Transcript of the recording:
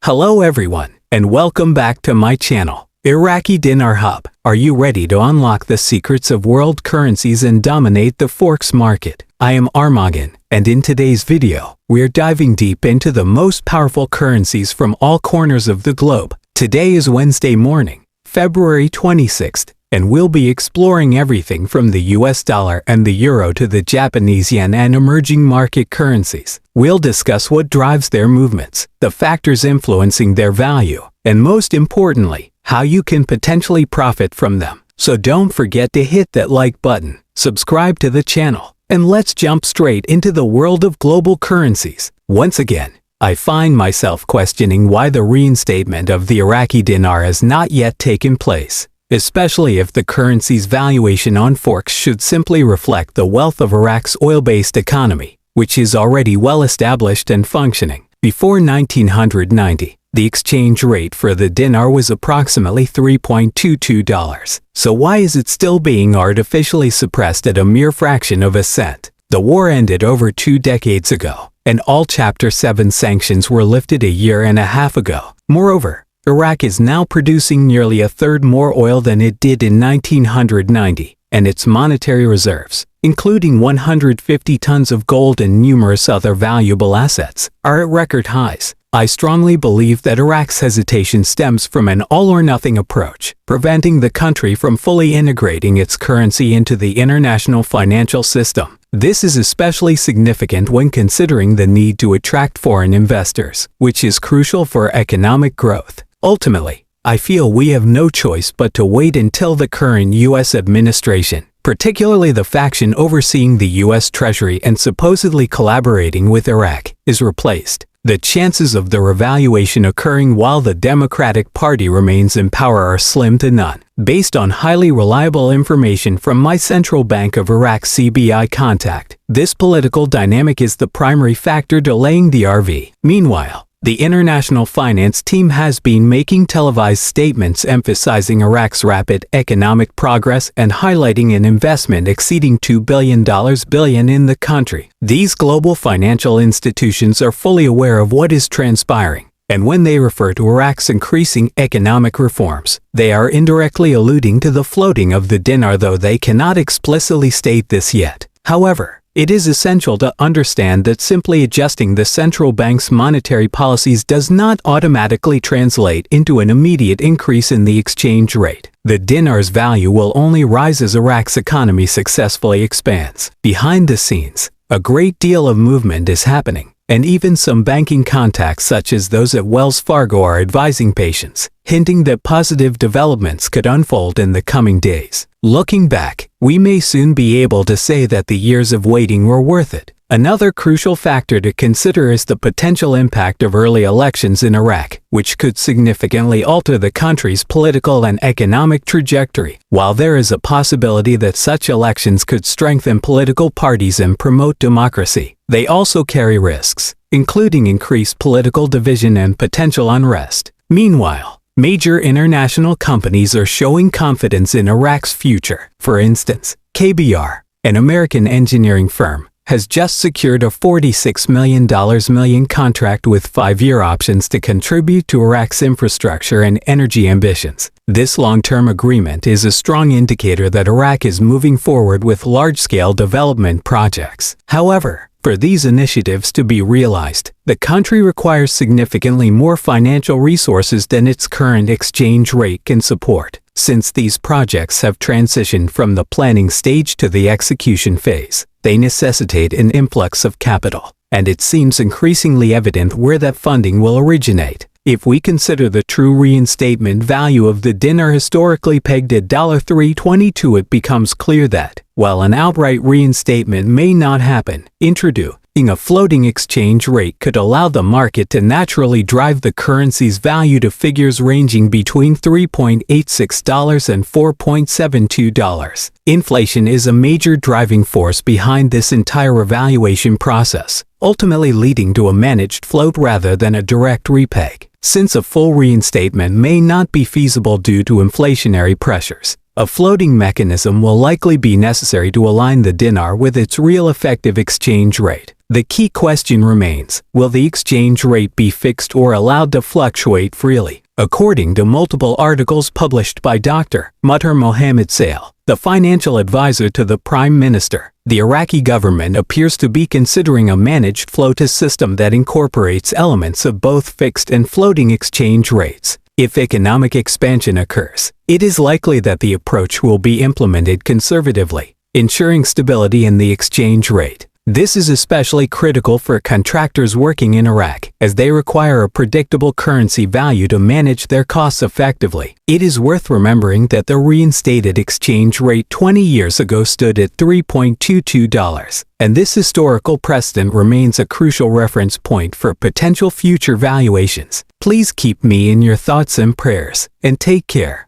Hello everyone, and welcome back to my channel, Iraqi Dinar Hub. Are you ready to unlock the secrets of world currencies and dominate the forex market? I am MarkZ, and in today's video, we're diving deep into the most powerful currencies from all corners of the globe. Today is Wednesday morning, February 26th, and we'll be exploring everything from the US dollar and the euro to the Japanese yen and emerging market currencies. We'll discuss what drives their movements, the factors influencing their value, and most importantly, how you can potentially profit from them. So don't forget to hit that like button, subscribe to the channel, and let's jump straight into the world of global currencies. Once again, I find myself questioning why the reinstatement of the Iraqi dinar has not yet taken place, especially if the currency's valuation on forex should simply reflect the wealth of Iraq's oil-based economy, which is already well established and functioning. Before 1990, the exchange rate for the dinar was approximately $3.22. So why is it still being artificially suppressed at a mere fraction of a cent? The war ended over 2 decades ago, and all Chapter 7 sanctions were lifted a year and a half ago. Moreover, Iraq is now producing nearly a third more oil than it did in 1990, and its monetary reserves, including 150 tons of gold and numerous other valuable assets, are at record highs. I strongly believe that Iraq's hesitation stems from an all-or-nothing approach, preventing the country from fully integrating its currency into the international financial system. This is especially significant when considering the need to attract foreign investors, which is crucial for economic growth. Ultimately, I feel we have no choice but to wait until the current U.S. administration, particularly the faction overseeing the U.S. Treasury and supposedly collaborating with Iraq, is replaced. The chances of the revaluation occurring while the Democratic Party remains in power are slim to none. Based on highly reliable information from my Central Bank of Iraq CBI contact, this political dynamic is the primary factor delaying the RV. Meanwhile, the international finance team has been making televised statements emphasizing Iraq's rapid economic progress and highlighting an investment exceeding $2 billion in the country. These global financial institutions are fully aware of what is transpiring, and when they refer to Iraq's increasing economic reforms, they are indirectly alluding to the floating of the dinar, though they cannot explicitly state this yet. However, it is essential to understand that simply adjusting the central bank's monetary policies does not automatically translate into an immediate increase in the exchange rate. The dinar's value will only rise as Iraq's economy successfully expands. Behind the scenes, a great deal of movement is happening, and even some banking contacts such as those at Wells Fargo are advising patients, hinting that positive developments could unfold in the coming days. Looking back, we may soon be able to say that the years of waiting were worth it. Another crucial factor to consider is the potential impact of early elections in Iraq, which could significantly alter the country's political and economic trajectory. While there is a possibility that such elections could strengthen political parties and promote democracy, they also carry risks, including increased political division and potential unrest. Meanwhile, major international companies are showing confidence in Iraq's future. For instance, KBR, an American engineering firm, has just secured a $46 million contract with 5-year options to contribute to Iraq's infrastructure and energy ambitions. This long-term agreement is a strong indicator that Iraq is moving forward with large-scale development projects. However, for these initiatives to be realized, the country requires significantly more financial resources than its current exchange rate can support. Since these projects have transitioned from the planning stage to the execution phase, they necessitate an influx of capital, and it seems increasingly evident where that funding will originate. If we consider the true reinstatement value of the dinar historically pegged at $3.22, it becomes clear that, while an outright reinstatement may not happen, introducing a floating exchange rate could allow the market to naturally drive the currency's value to figures ranging between $3.86 and $4.72. Inflation is a major driving force behind this entire revaluation process, ultimately leading to a managed float rather than a direct repeg. Since a full reinstatement may not be feasible due to inflationary pressures, a floating mechanism will likely be necessary to align the dinar with its real effective exchange rate. The key question remains, will the exchange rate be fixed or allowed to fluctuate freely? According to multiple articles published by Dr. Mutter Mohammed Sale, the financial advisor to the Prime Minister, the Iraqi government appears to be considering a managed floater system that incorporates elements of both fixed and floating exchange rates. If economic expansion occurs, it is likely that the approach will be implemented conservatively, ensuring stability in the exchange rate. This is especially critical for contractors working in Iraq, as they require a predictable currency value to manage their costs effectively. It is worth remembering that the reinstated exchange rate 20 years ago stood at $3.22, and this historical precedent remains a crucial reference point for potential future valuations. Please keep me in your thoughts and prayers, and take care.